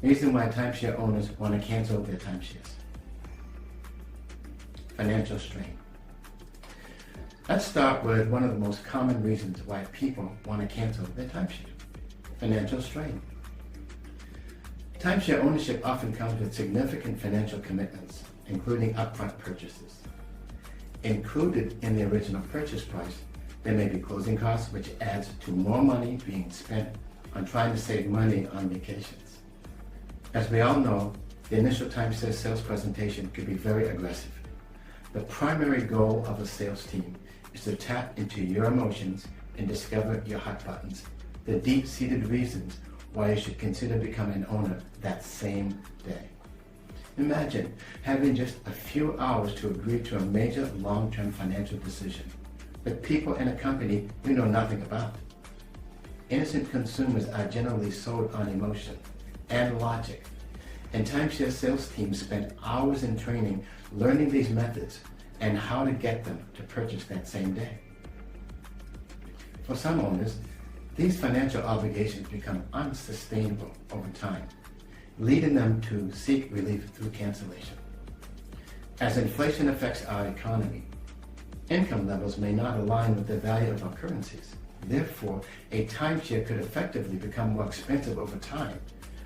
Reason why timeshare owners want to cancel their timeshares. Financial strain. Let's start with one of the most common reasons why people want to cancel their timeshare. Financial strain. Timeshare ownership often comes with significant financial commitments, including upfront purchases. Included in the original purchase price, there may be closing costs, which adds to more money being spent on trying to save money on vacations. As we all know, the initial timeshare sales presentation can be very aggressive. The primary goal of a sales team is to tap into your emotions and discover your hot buttons, the deep-seated reasons why you should consider becoming an owner that same day. Imagine having just a few hours to agree to a major long-term financial decision with people in a company you know nothing about. Innocent consumers are generally sold on emotion and logic, and timeshare sales teams spend hours in training learning these methods and how to get them to purchase that same day. For some owners, these financial obligations become unsustainable over time, leading them to seek relief through cancellation. As inflation affects our economy, income levels may not align with the value of our currencies. Therefore, a timeshare could effectively become more expensive over time,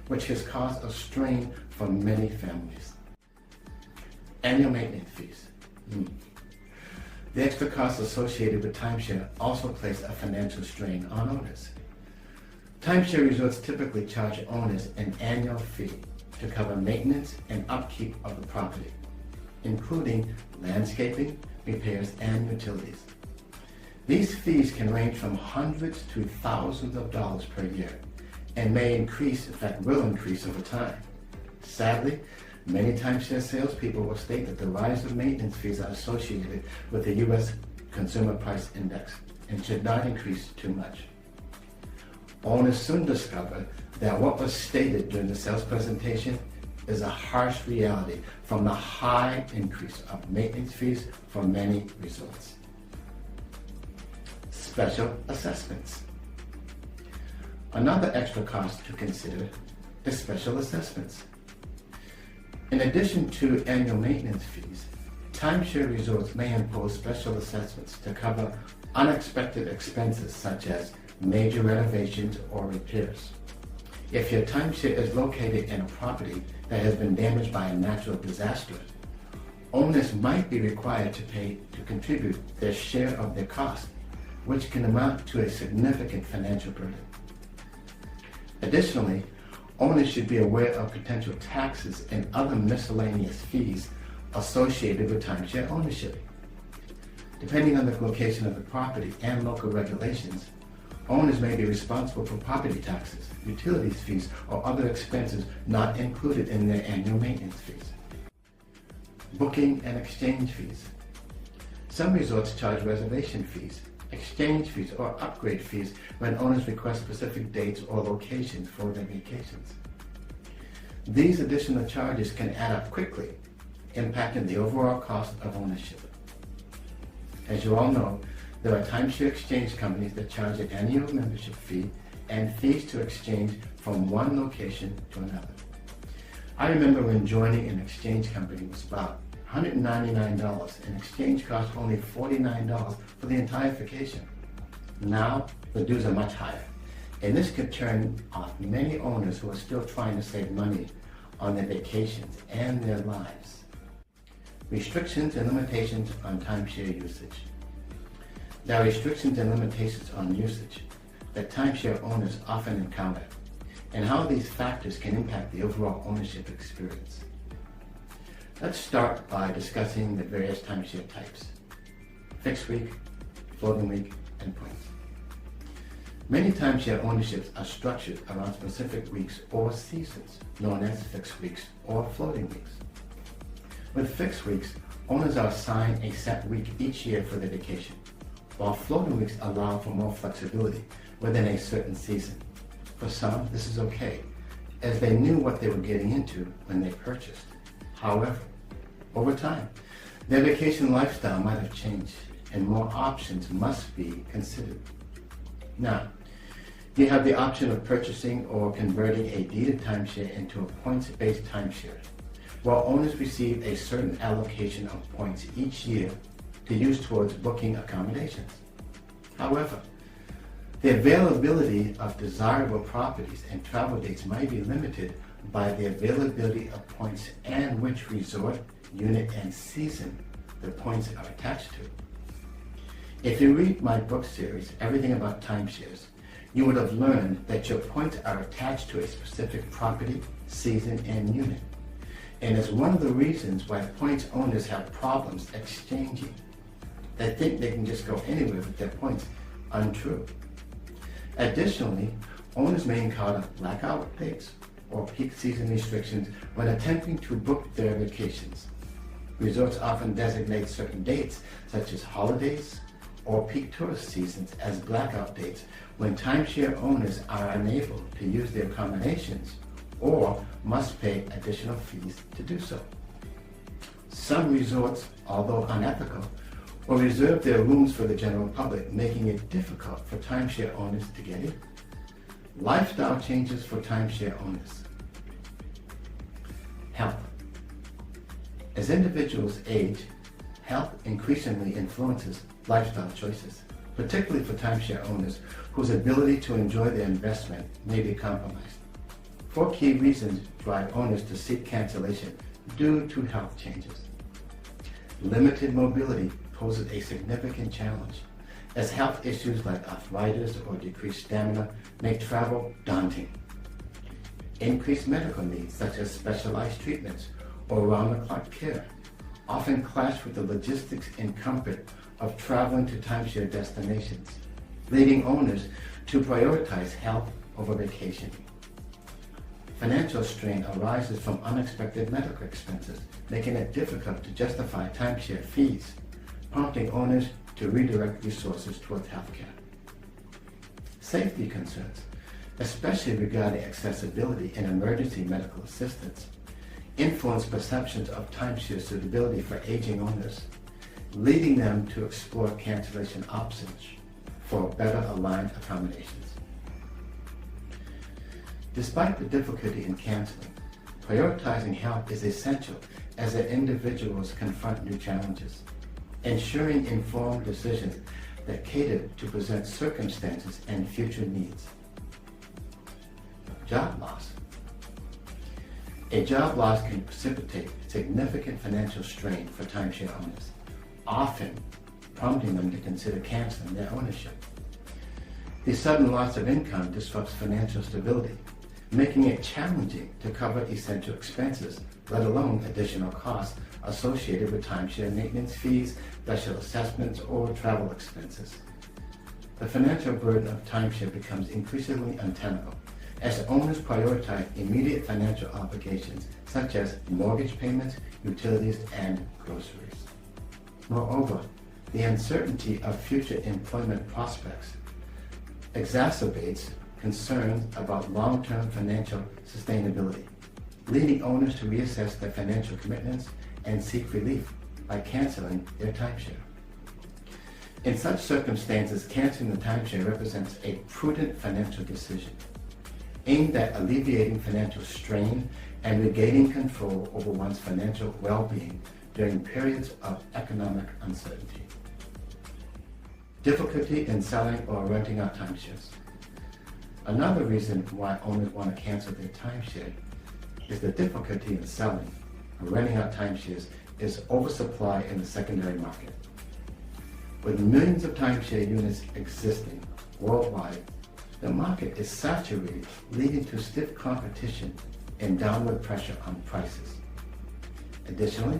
which has caused a strain for many families. Annual maintenance fees. The extra costs associated with timeshare also place a financial strain on owners. Timeshare resorts typically charge owners an annual fee to cover maintenance and upkeep of the property, including landscaping, repairs, and utilities. These fees can range from hundreds to thousands of dollars per year and may increase, in fact will increase over time. Sadly, many timeshare salespeople will state that the rise of maintenance fees are associated with the U.S. Consumer Price Index and should not increase too much. Owners soon discover that what was stated during the sales presentation is a harsh reality from the high increase of maintenance fees for many resorts. Special assessments. Another extra cost to consider is special assessments. In addition to annual maintenance fees, timeshare resorts may impose special assessments to cover unexpected expenses such as major renovations or repairs. If your timeshare is located in a property that has been damaged by a natural disaster, owners might be required to contribute their share of their cost, which can amount to a significant financial burden. Additionally, owners should be aware of potential taxes and other miscellaneous fees associated with timeshare ownership. Depending on the location of the property and local regulations, owners may be responsible for property taxes, utilities fees, or other expenses not included in their annual maintenance fees. Booking and exchange fees. Some resorts charge reservation fees, exchange fees, or upgrade fees when owners request specific dates or locations for their vacations. These additional charges can add up quickly, impacting the overall cost of ownership. As you all know, there are timeshare exchange companies that charge an annual membership fee and fees to exchange from one location to another. I remember when joining an exchange company was about $199 and exchange cost only $49 for the entire vacation. Now, the dues are much higher, and this could turn off many owners who are still trying to save money on their vacations and their lives. Restrictions and limitations on timeshare usage. There are restrictions and limitations on usage that timeshare owners often encounter, and how these factors can impact the overall ownership experience. Let's start by discussing the various timeshare types: fixed week, floating week, and points. Many timeshare ownerships are structured around specific weeks or seasons, known as fixed weeks or floating weeks. With fixed weeks, owners are assigned a set week each year for their vacation, while floating weeks allow for more flexibility within a certain season. For some, this is okay, as they knew what they were getting into when they purchased. However, over time, their vacation lifestyle might have changed, and more options must be considered. Now, You have the option of purchasing or converting a deeded timeshare into a points-based timeshare, where owners receive a certain allocation of points each year to use towards booking accommodations. However, the availability of desirable properties and travel dates might be limited by the availability of points and which resort, unit, and season the points are attached to. If you read my book series, Everything About Timeshares, you would have learned that your points are attached to a specific property, season, and unit. And it's one of the reasons why points owners have problems exchanging. They think they can just go anywhere with their points. Untrue. Additionally, owners may encounter blackout dates or peak season restrictions when attempting to book their vacations. Resorts often designate certain dates, such as holidays or peak tourist seasons, as blackout dates when timeshare owners are unable to use their accommodations or must pay additional fees to do so. Some resorts, although unethical, will reserve their rooms for the general public, making it difficult for timeshare owners to get in. Lifestyle changes for timeshare owners. Health. As individuals age, health increasingly influences lifestyle choices, particularly for timeshare owners whose ability to enjoy their investment may be compromised. 4 key reasons drive owners to seek cancellation due to health changes. Limited mobility poses a significant challenge, as health issues like arthritis or decreased stamina make travel daunting. Increased medical needs, such as specialized treatments or round-the-clock care, often clash with the logistics and comfort of traveling to timeshare destinations, leading owners to prioritize health over vacation. Financial strain arises from unexpected medical expenses, making it difficult to justify timeshare fees, prompting owners to redirect resources towards healthcare. Safety concerns, especially regarding accessibility and emergency medical assistance, influence perceptions of timeshare suitability for aging owners, leading them to explore cancellation options for better aligned accommodations. Despite the difficulty in canceling, prioritizing health is essential as the individuals confront new challenges, ensuring informed decisions that cater to present circumstances and future needs. Job loss. A job loss can precipitate significant financial strain for timeshare owners, often prompting them to consider canceling their ownership. The sudden loss of income disrupts financial stability, making it challenging to cover essential expenses, let alone additional costs associated with timeshare maintenance fees, special assessments, or travel expenses. The financial burden of timeshare becomes increasingly untenable as owners prioritize immediate financial obligations such as mortgage payments, utilities, and groceries. Moreover, the uncertainty of future employment prospects exacerbates concerns about long-term financial sustainability, leading owners to reassess their financial commitments and seek relief by canceling their timeshare. In such circumstances, canceling the timeshare represents a prudent financial decision aimed at alleviating financial strain and regaining control over one's financial well-being during periods of economic uncertainty. Difficulty in selling or renting out timeshares. Another reason why owners want to cancel their timeshare is the difficulty in selling or renting out timeshares is oversupply in the secondary market. With millions of timeshare units existing worldwide, the market is saturated, leading to stiff competition and downward pressure on prices. Additionally,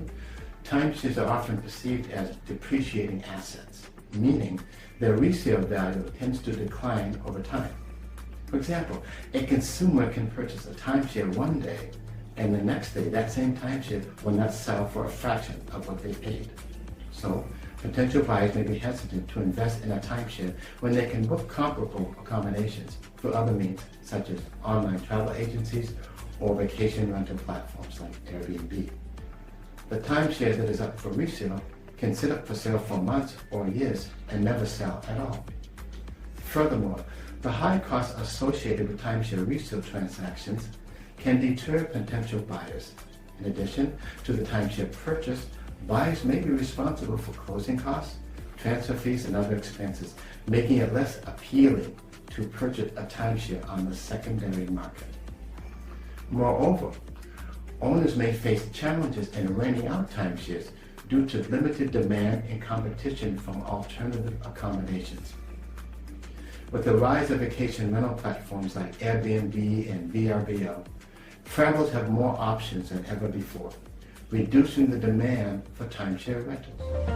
timeshares are often perceived as depreciating assets, meaning their resale value tends to decline over time. For example, a consumer can purchase a timeshare one day, and the next day that same timeshare will not sell for a fraction of what they paid. So, potential buyers may be hesitant to invest in a timeshare when they can book comparable accommodations through other means, such as online travel agencies or vacation rental platforms like Airbnb. The timeshare that is up for resale can sit up for sale for months or years and never sell at all. Furthermore, The high costs associated with timeshare resale transactions can deter potential buyers. In addition to the timeshare purchase, buyers may be responsible for closing costs, transfer fees, and other expenses, making it less appealing to purchase a timeshare on the secondary market. Moreover, owners may face challenges in renting out timeshares due to limited demand and competition from alternative accommodations. With the rise of vacation rental platforms like Airbnb and VRBO, travelers have more options than ever before, reducing the demand for timeshare rentals.